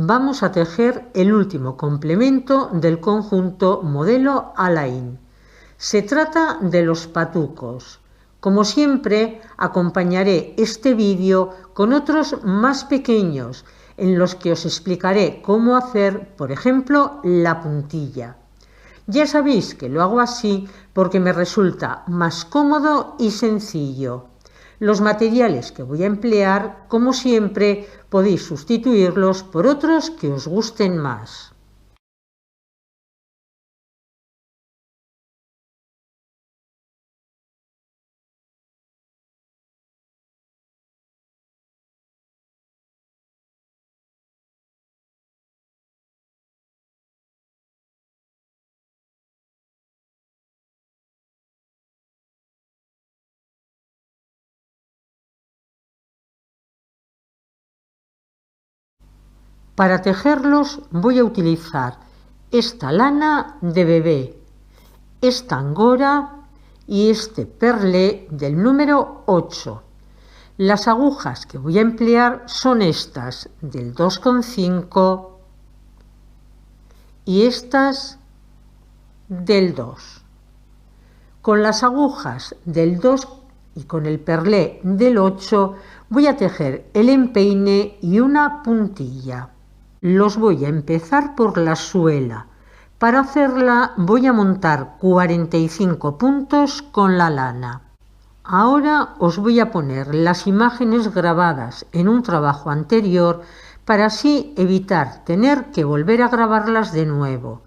vamos a tejer el último complemento del conjunto modelo Alain. Se trata de los patucos. Como siempre, acompañaré este vídeo con otros más pequeños en los que os explicaré cómo hacer, por ejemplo, la puntilla. Ya sabéis que lo hago así porque me resulta más cómodo y sencillo. Los materiales que voy a emplear, como siempre, podéis sustituirlos por otros que os gusten más. Para tejerlos voy a utilizar esta lana de bebé, esta angora y este perlé del número 8. Las agujas que voy a emplear son estas del 2,5 y estas del 2. Con las agujas del 2 y con el perlé del 8 voy a tejer el empeine y una puntilla. Los voy a empezar por la suela. Para hacerla voy a montar 45 puntos con la lana. Ahora os voy a poner las imágenes grabadas en un trabajo anterior para así evitar tener que volver a grabarlas de nuevo.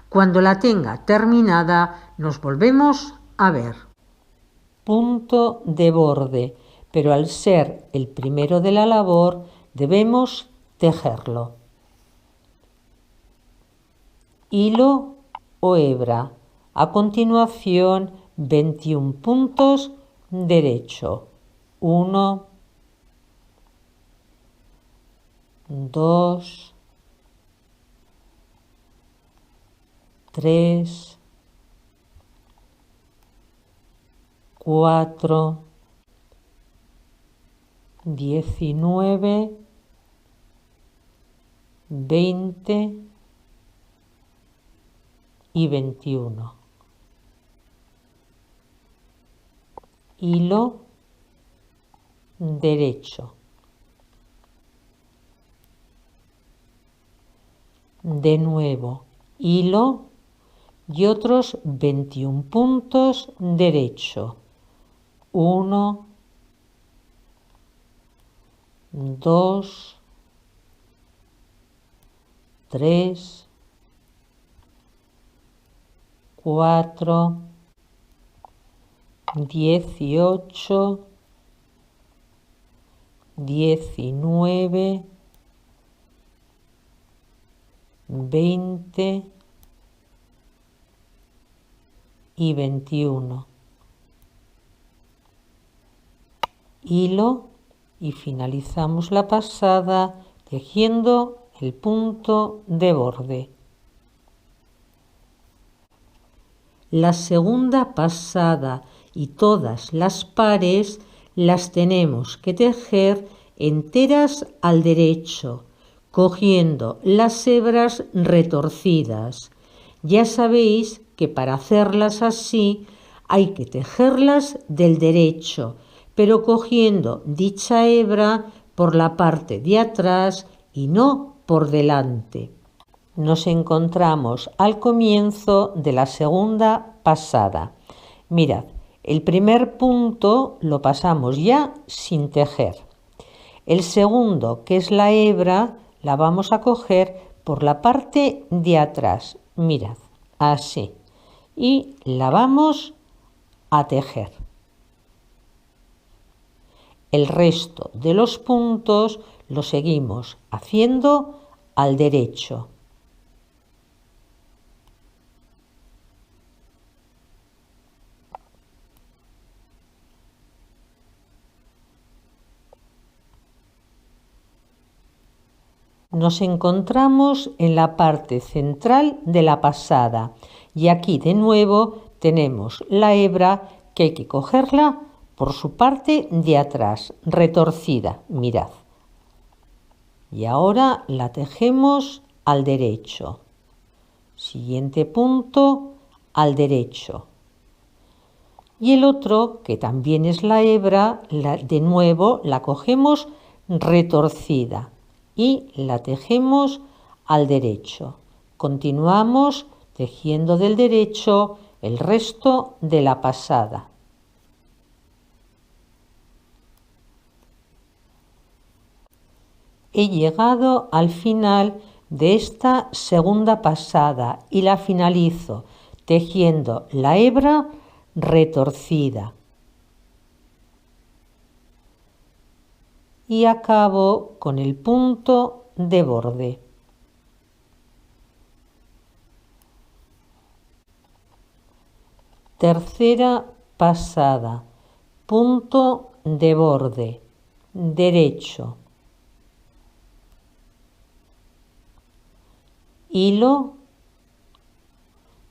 Cuando la tenga terminada nos volvemos a ver. Punto de borde, pero al ser el primero de la labor debemos tejerlo. Hilo o hebra. A continuación 21 puntos derecho. 1, 2, 3, 4, 19, 20 y 21. Hilo derecho. De nuevo, hilo y otros 21 puntos derecho. 1, 2, 3, 4, 18, 19, 20 y 21. Hilo y finalizamos la pasada tejiendo el punto de borde. La segunda pasada y todas las pares las tenemos que tejer enteras al derecho, cogiendo las hebras retorcidas. Ya sabéis que para hacerlas así hay que tejerlas del derecho, pero cogiendo dicha hebra por la parte de atrás y no por delante. Nos encontramos al comienzo de la segunda pasada. Mirad, el primer punto lo pasamos ya sin tejer. El segundo, que es la hebra, la vamos a coger por la parte de atrás. Mirad, así. Y la vamos a tejer. El resto de los puntos lo seguimos haciendo al derecho. Nos encontramos en la parte central de la pasada y aquí de nuevo tenemos la hebra que hay que cogerla por su parte de atrás, retorcida, mirad. y ahora la tejemos al derecho. Siguiente punto, al derecho. Y el otro, que también es la hebra, de nuevo la cogemos retorcida y la tejemos al derecho. Continuamos tejiendo del derecho el resto de la pasada. He llegado al final de esta segunda pasada y la finalizo tejiendo la hebra retorcida. Y acabo con el punto de borde. Tercera pasada, punto de borde, derecho. Hilo,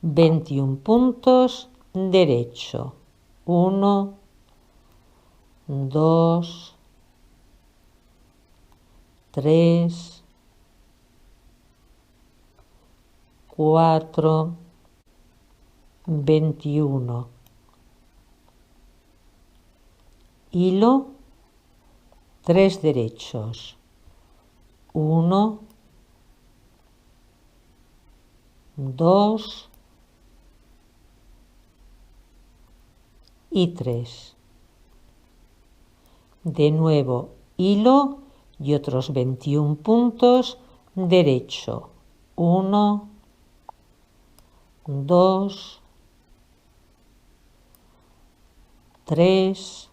21 puntos, derecho. 1, 2, 3, 4, 21. Hilo, 3 derechos. 1, 2 y 3. De nuevo, hilo y otros 21 puntos, derecho. 1, 2, 3,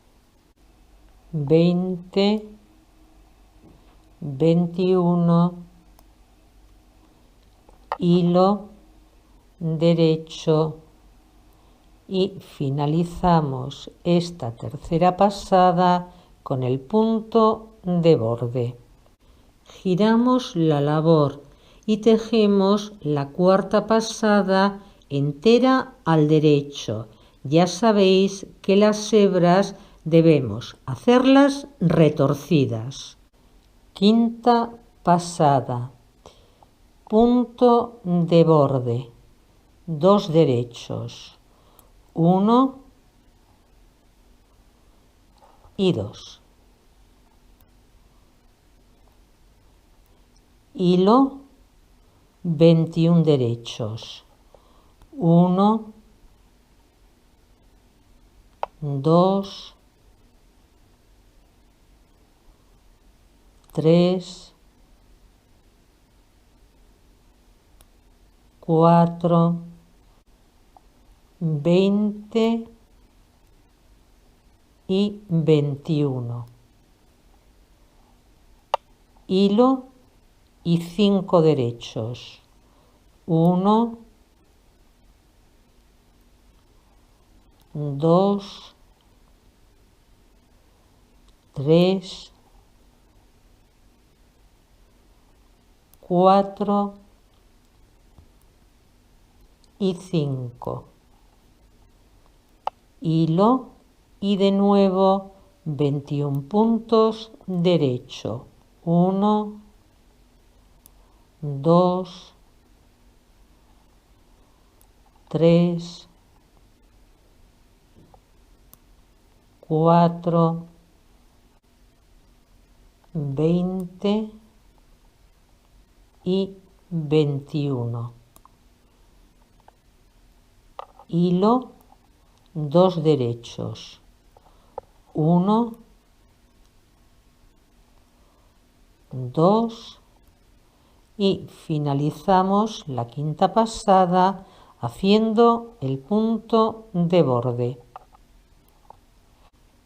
20, 21, hilo, derecho y finalizamos esta tercera pasada con el punto de borde. Giramos la labor y tejemos la cuarta pasada entera al derecho. Ya sabéis que las hebras debemos hacerlas retorcidas. Quinta pasada, punto de borde, 2 derechos, 1 y 2. Hilo, 21 derechos, 1, 2, 3, 4, 20 y 21. Hilo y 5 derechos. 1, 2, 3, 4 y 5. Hilo y de nuevo 21 puntos, derecho. 1, 2, 3, 4, 20 y 21. Hilo, 2 derechos. 1, 2 y finalizamos la quinta pasada haciendo el punto de borde.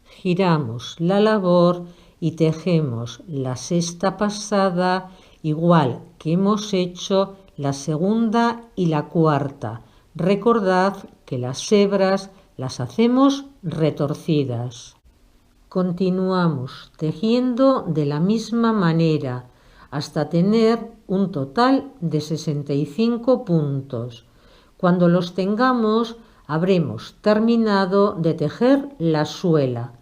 Giramos la labor y tejemos la sexta pasada igual que hemos hecho la segunda y la cuarta. Recordad que las hebras las hacemos retorcidas. Continuamos tejiendo de la misma manera hasta tener un total de 65 puntos. Cuando los tengamos, habremos terminado de tejer la suela.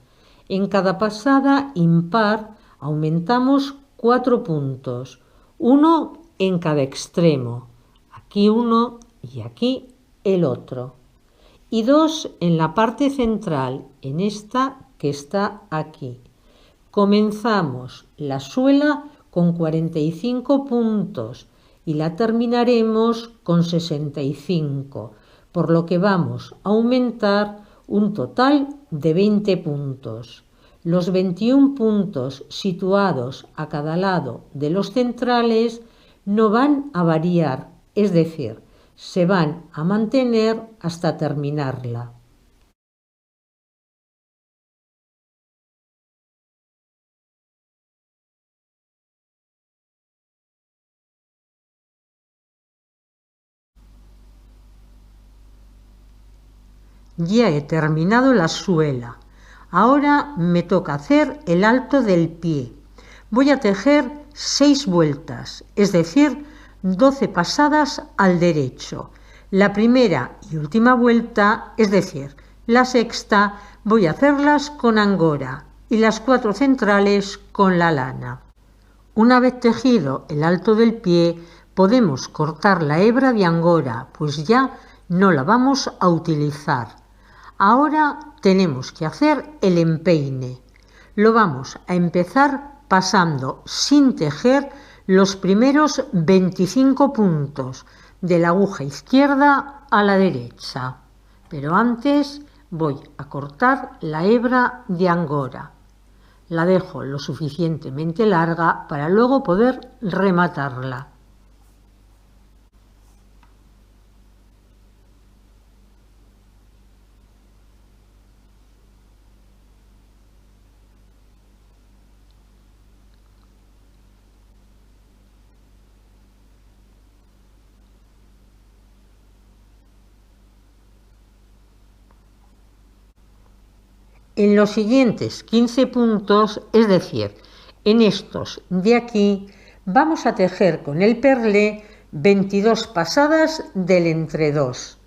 En cada pasada impar aumentamos 4 puntos, uno en cada extremo, aquí uno y aquí el otro, y 2 en la parte central, en esta que está aquí. Comenzamos la suela con 45 puntos y la terminaremos con 65, por lo que vamos a aumentar un total de 20 puntos. Los 21 puntos situados a cada lado de los centrales no van a variar, es decir, se van a mantener hasta terminarla. Ya he terminado la suela. Ahora me toca hacer el alto del pie. Voy a tejer 6 vueltas, es decir, 12 pasadas al derecho. La primera y última vuelta, es decir, la sexta, voy a hacerlas con angora y las 4 centrales con la lana. Una vez tejido el alto del pie, podemos cortar la hebra de angora, pues ya no la vamos a utilizar. Ahora tenemos que hacer el empeine. Lo vamos a empezar pasando sin tejer los primeros 25 puntos de la aguja izquierda a la derecha. Pero antes voy a cortar la hebra de angora. La dejo lo suficientemente larga para luego poder rematarla. En los siguientes 15 puntos, es decir, en estos de aquí, vamos a tejer con el perlé 22 pasadas del entre 2.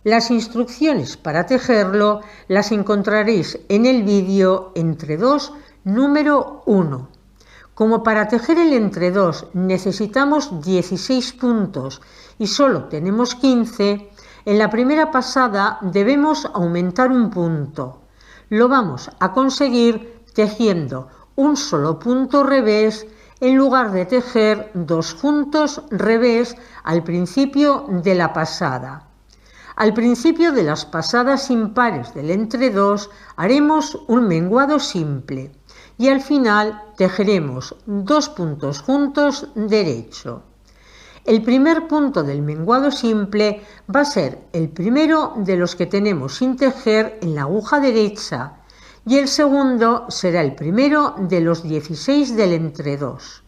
Las instrucciones para tejerlo las encontraréis en el vídeo entre 2 número 1. Como para tejer el entre 2 necesitamos 16 puntos y solo tenemos 15, en la primera pasada debemos aumentar un punto. Lo vamos a conseguir tejiendo un solo punto revés en lugar de tejer 2 juntos revés al principio de la pasada. Al principio de las pasadas impares del entre 2 haremos un menguado simple y al final tejeremos 2 puntos juntos derecho. El primer punto del menguado simple va a ser el primero de los que tenemos sin tejer en la aguja derecha y el segundo será el primero de los 16 del entre 2.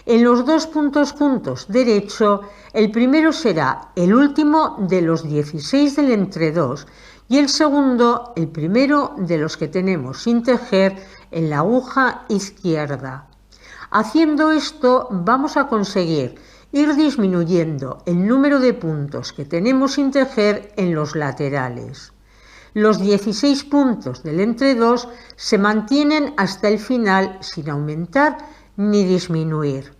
En los 2 puntos juntos derecho, el primero será el último de los 16 del entre 2 y el segundo el primero de los que tenemos sin tejer en la aguja izquierda. Haciendo esto vamos a conseguir ir disminuyendo el número de puntos que tenemos sin tejer en los laterales. Los 16 puntos del entre 2 se mantienen hasta el final sin aumentar ni disminuir.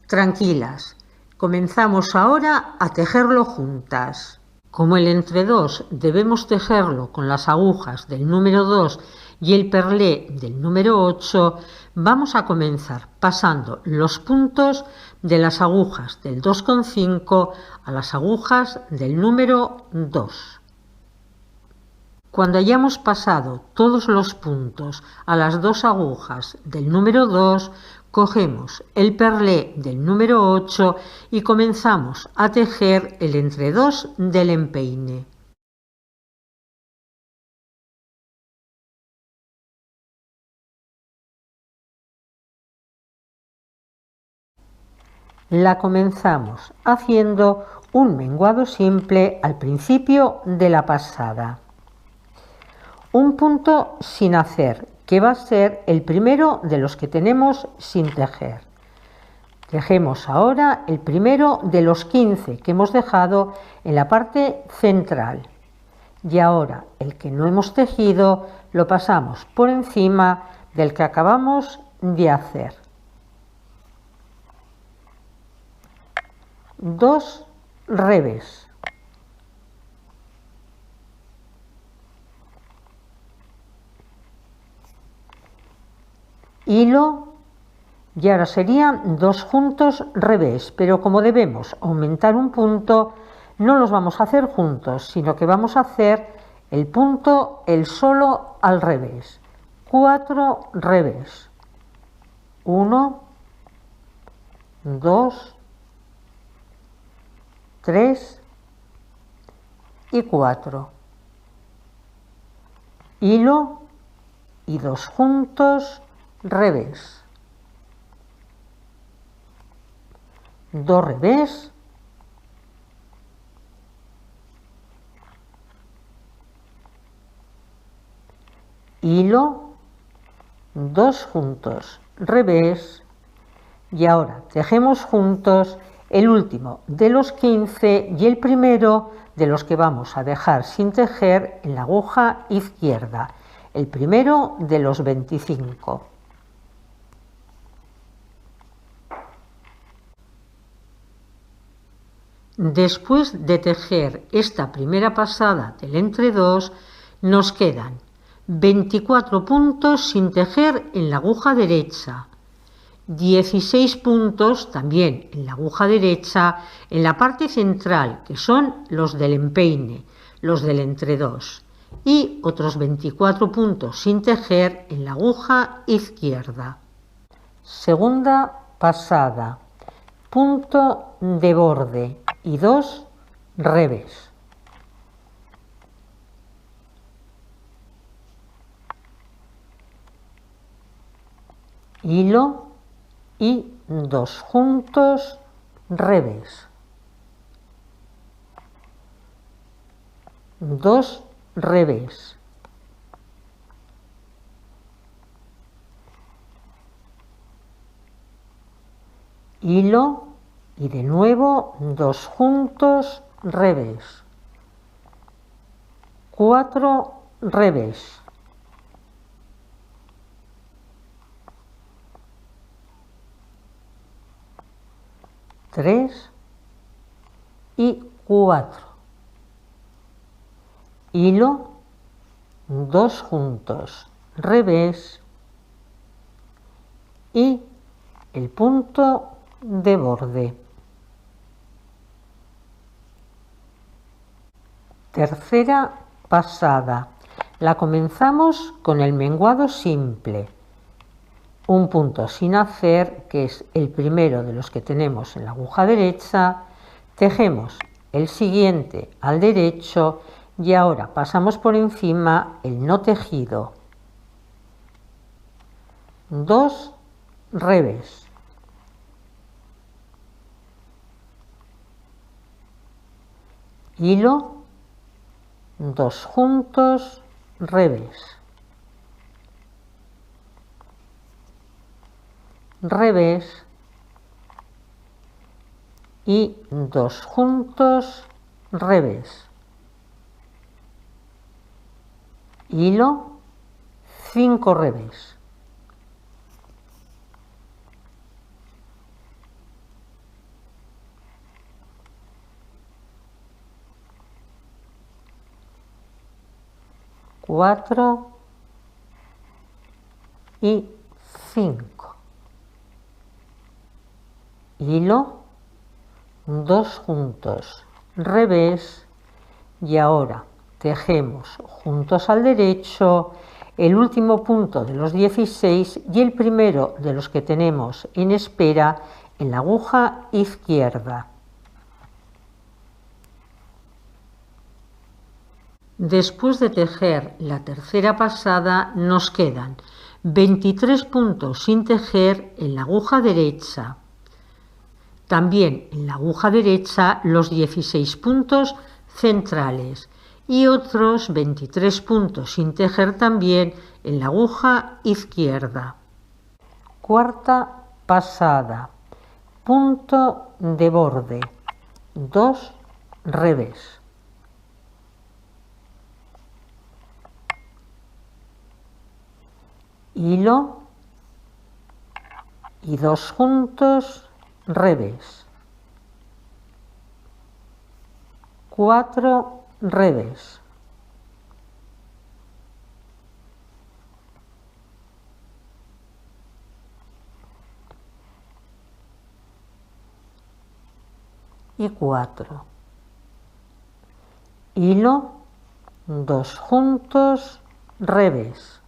Tranquilas, comenzamos ahora a tejerlo juntas. Como el entre 2 debemos tejerlo con las agujas del número 2 y el perlé del número 8, vamos a comenzar pasando los puntos de las agujas del 2,5 a las agujas del número 2. Cuando hayamos pasado todos los puntos a las 2 agujas del número 2, cogemos el perlé del número 8 y comenzamos a tejer el entre 2 del empeine. La comenzamos haciendo un menguado simple al principio de la pasada. Un punto sin hacer, que va a ser el primero de los que tenemos sin tejer. Tejemos ahora el primero de los 15 que hemos dejado en la parte central. Y ahora el que no hemos tejido lo pasamos por encima del que acabamos de hacer. 2 revés. Hilo, y ahora serían 2 juntos revés, pero como debemos aumentar un punto, no los vamos a hacer juntos, sino que vamos a hacer el punto el solo al revés. 4 revés. 1, 2, 3 y 4. Hilo y 2 juntos revés. 2 revés. Hilo, 2 juntos revés, y ahora tejemos juntos el último de los 15 y el primero de los que vamos a dejar sin tejer en la aguja izquierda, el primero de los 25. Después de tejer esta primera pasada del entre-dos, nos quedan 24 puntos sin tejer en la aguja derecha, 16 puntos también en la aguja derecha en la parte central, que son los del empeine, los del entre-dos, y otros 24 puntos sin tejer en la aguja izquierda. Segunda pasada, punto de borde y 2 revés. Hilo y 2 juntos revés. 2 revés. Hilo y de nuevo 2 juntos revés. 4 revés. Tres y 4. Hilo, 2 juntos revés y el punto de borde. Tercera pasada. La comenzamos con el menguado simple. Un punto sin hacer, que es el primero de los que tenemos en la aguja derecha, tejemos el siguiente al derecho y ahora pasamos por encima el no tejido. 2 revés. Hilo, 2 juntos revés. Revés y 2 juntos revés. Hilo, 5 revés. Cuatro y 5. Hilo, 2 juntos revés y ahora tejemos juntos al derecho el último punto de los 16 y el primero de los que tenemos en espera en la aguja izquierda. Después de tejer la tercera pasada nos quedan 23 puntos sin tejer en la aguja derecha. También en la aguja derecha los 16 puntos centrales y otros 23 puntos sin tejer también en la aguja izquierda. Cuarta pasada, punto de borde, 2 revés. Hilo y 2 juntos revés. 4 revés, y 4, hilo, 2 juntos, revés,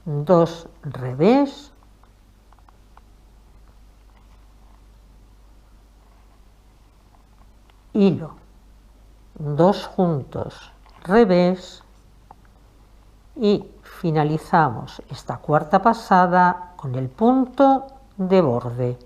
2 revés, hilo, 2 juntos, revés, y finalizamos esta cuarta pasada con el punto de borde.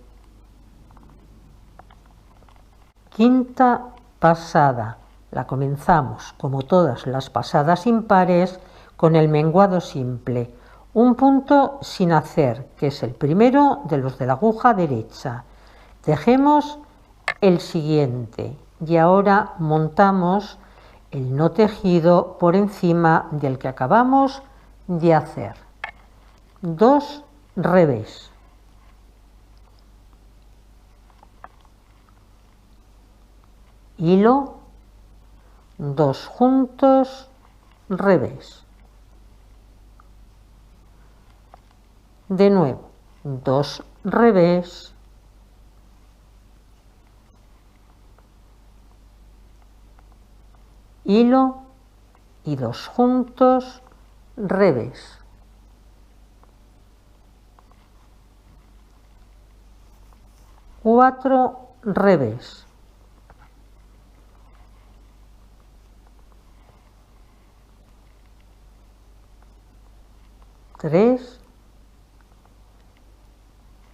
Quinta pasada, la comenzamos como todas las pasadas impares con el menguado simple, un punto sin hacer, que es el primero de los de la aguja derecha. Tejemos el siguiente y ahora montamos el no tejido por encima del que acabamos de hacer. 2 revés, hilo, 2 juntos, revés, de nuevo 2 revés, hilo y 2 juntos, revés, cuatro revés, tres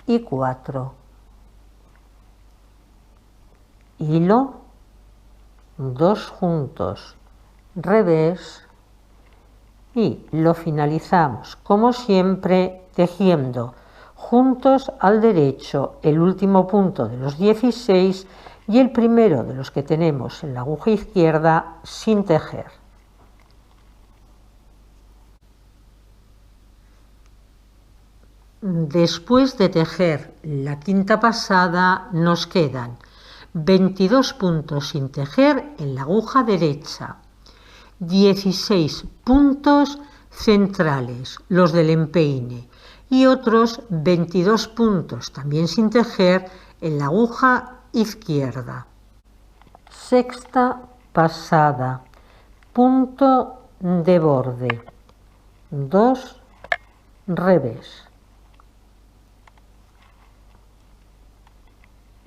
y 4, hilo, 2 juntos, revés, y lo finalizamos como siempre tejiendo juntos al derecho el último punto de los 16 y el primero de los que tenemos en la aguja izquierda sin tejer. Después de tejer la quinta pasada nos quedan 22 puntos sin tejer en la aguja derecha, 16 puntos centrales, los del empeine, y otros 22 puntos también sin tejer en la aguja izquierda. Sexta pasada, punto de borde, 2 revés,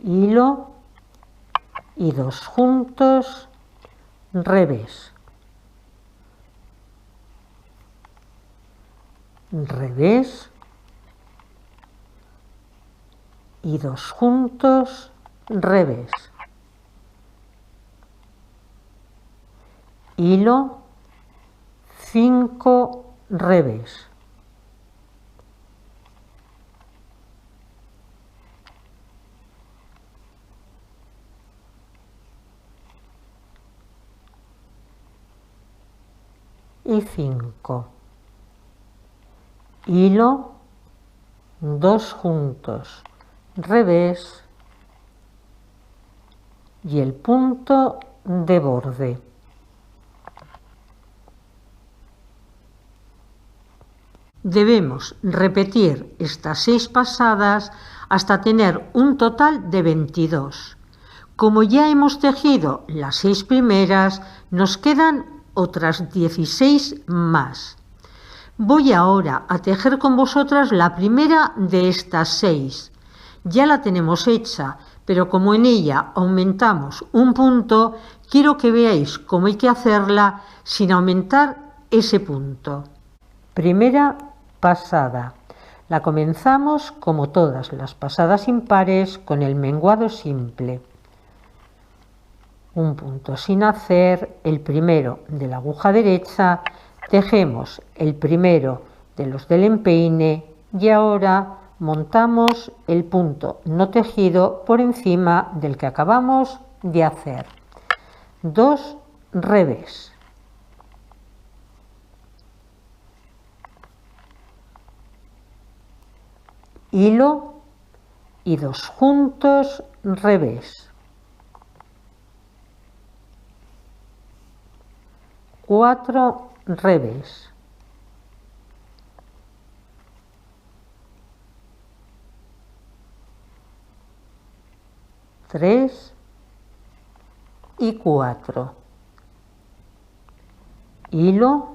hilo y 2 juntos, revés, revés y 2 juntos, revés, hilo, 5 revés, y 5, hilo, 2 juntos, revés y el punto de borde. Debemos repetir estas 6 pasadas hasta tener un total de 22. Como ya hemos tejido las 6 primeras, nos quedan otras 16 más. Voy ahora a tejer con vosotras la primera de estas 6. Ya la tenemos hecha, pero como en ella aumentamos un punto, quiero que veáis cómo hay que hacerla sin aumentar ese punto. Primera pasada. La comenzamos como todas las pasadas impares con el menguado simple. Un punto sin hacer, el primero de la aguja derecha, tejemos el primero de los del empeine y ahora montamos el punto no tejido por encima del que acabamos de hacer. 2 revés, hilo y 2 juntos, revés, 4 revés, 3 y 4, hilo,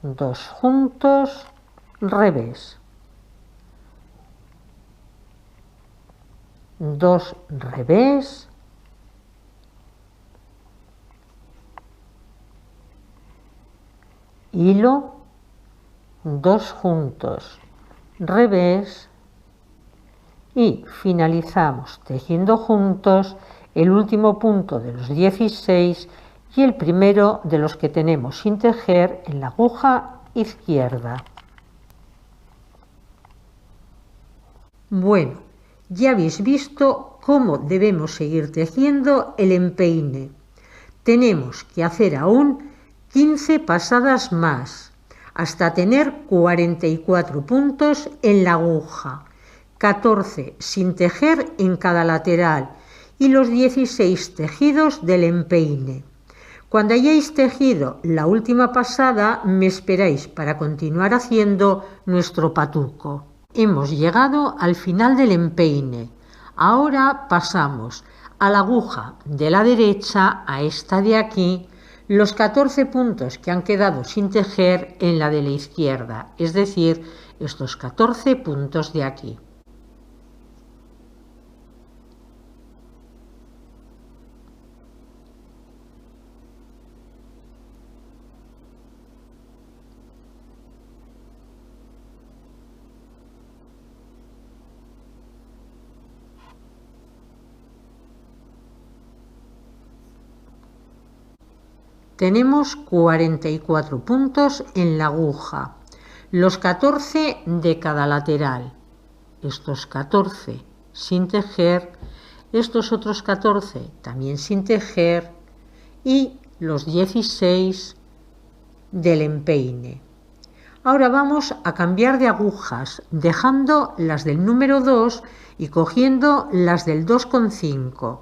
2 juntos, revés, 2 revés, hilo, 2 juntos, revés, y finalizamos tejiendo juntos el último punto de los 16 y el primero de los que tenemos sin tejer en la aguja izquierda. Bueno, ya habéis visto cómo debemos seguir tejiendo el empeine. Tenemos que hacer aún 15 pasadas más, hasta tener 44 puntos en la aguja, 14 sin tejer en cada lateral y los 16 tejidos del empeine. Cuando hayáis tejido la última pasada, me esperáis para continuar haciendo nuestro patuco. Hemos llegado al final del empeine. Ahora pasamos a la aguja de la derecha, a esta de aquí, los 14 puntos que han quedado sin tejer en la de la izquierda, es decir, estos 14 puntos de aquí. Tenemos 44 puntos en la aguja, los 14 de cada lateral, estos 14 sin tejer, estos otros 14 también sin tejer y los 16 del empeine. Ahora vamos a cambiar de agujas, dejando las del número 2 y cogiendo las del 2,5.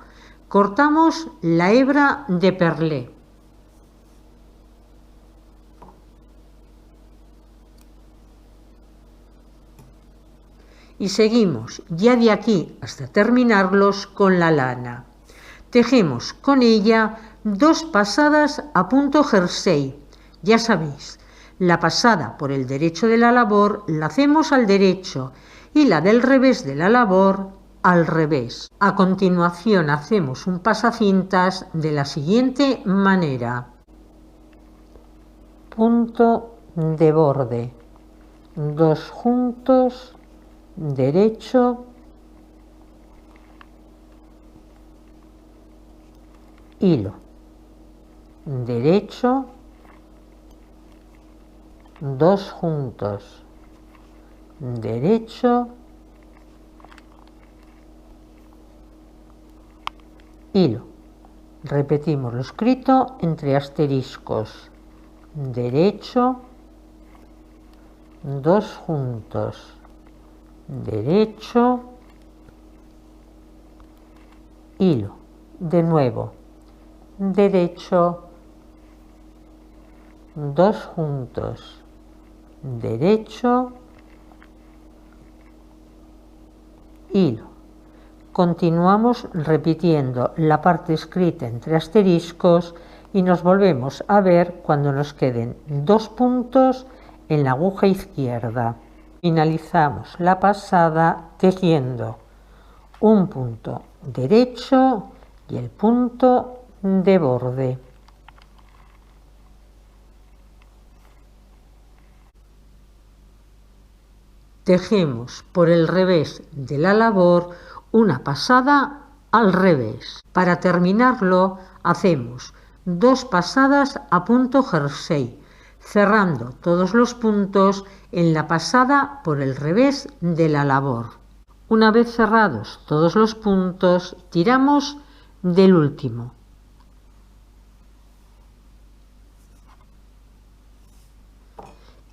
Cortamos la hebra de perlé. Y seguimos ya de aquí hasta terminarlos con la lana. Tejemos con ella 2 pasadas a punto jersey. Ya sabéis, la pasada por el derecho de la labor la hacemos al derecho y la del revés de la labor al revés. A continuación hacemos un pasacintas de la siguiente manera. Punto de borde, 2 juntos, derecho, hilo, derecho, 2 juntos, derecho, hilo. Repetimos lo escrito entre asteriscos, derecho, 2 juntos, derecho, hilo, de nuevo, derecho, 2 juntos, derecho, hilo. Continuamos repitiendo la parte escrita entre asteriscos y nos volvemos a ver cuando nos queden 2 puntos en la aguja izquierda. Finalizamos la pasada tejiendo un punto derecho y el punto de borde. Tejemos por el revés de la labor una pasada al revés. Para terminarlo hacemos 2 pasadas a punto jersey, cerrando todos los puntos en la pasada por el revés de la labor. Una vez cerrados todos los puntos, tiramos del último.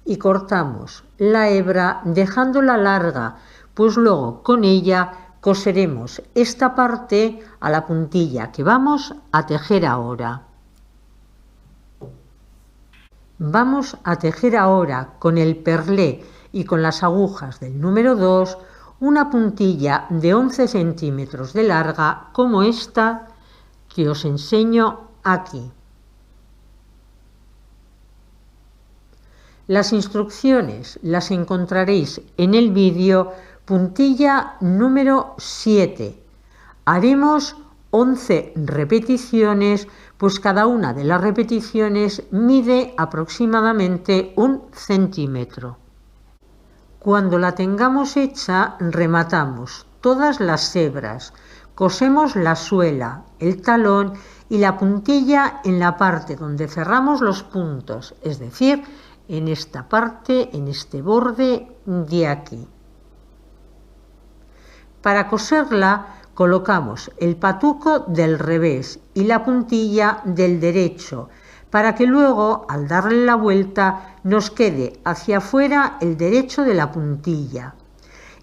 Y cortamos la hebra dejándola larga, pues luego con ella coseremos esta parte a la puntilla que vamos a tejer ahora. Vamos a tejer ahora con el perlé y con las agujas del número 2 una puntilla de 11 centímetros de larga como esta que os enseño aquí. Las instrucciones las encontraréis en el vídeo puntilla número 7. Haremos 11 repeticiones, pues cada una de las repeticiones mide aproximadamente 1 centímetro. Cuando la tengamos hecha, rematamos todas las hebras, cosemos la suela, el talón y la puntilla en la parte donde cerramos los puntos, es decir, en esta parte, en este borde de aquí. Para coserla colocamos el patuco del revés y la puntilla del derecho, para que luego, al darle la vuelta, nos quede hacia afuera el derecho de la puntilla.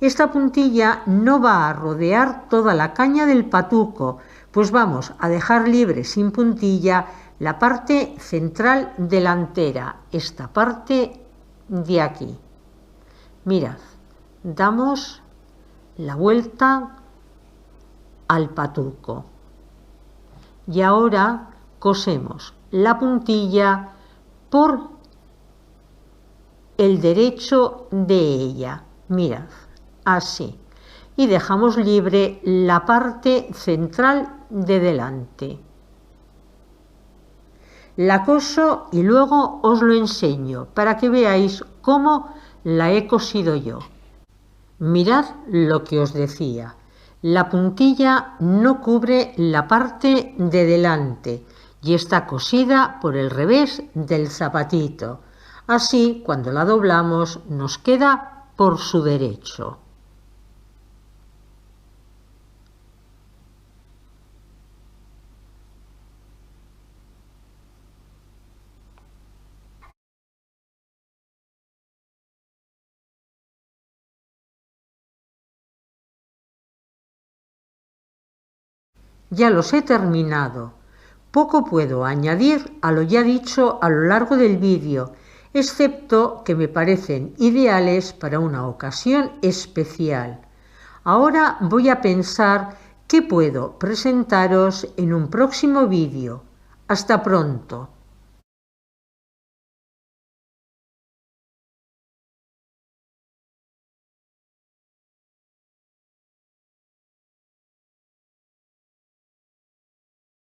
Esta puntilla no va a rodear toda la caña del patuco, pues vamos a dejar libre sin puntilla la parte central delantera, esta parte de aquí. Mirad, damos la vuelta al patuco y ahora cosemos la puntilla por el derecho de ella, mirad, así, y dejamos libre la parte central de delante. La coso y luego os lo enseño para que veáis cómo la he cosido yo. Mirad lo que os decía. La puntilla no cubre la parte de delante y está cosida por el revés del zapatito. Así, cuando la doblamos, nos queda por su derecho. Ya los he terminado. Poco puedo añadir a lo ya dicho a lo largo del vídeo, excepto que me parecen ideales para una ocasión especial. Ahora voy a pensar qué puedo presentaros en un próximo vídeo. Hasta pronto.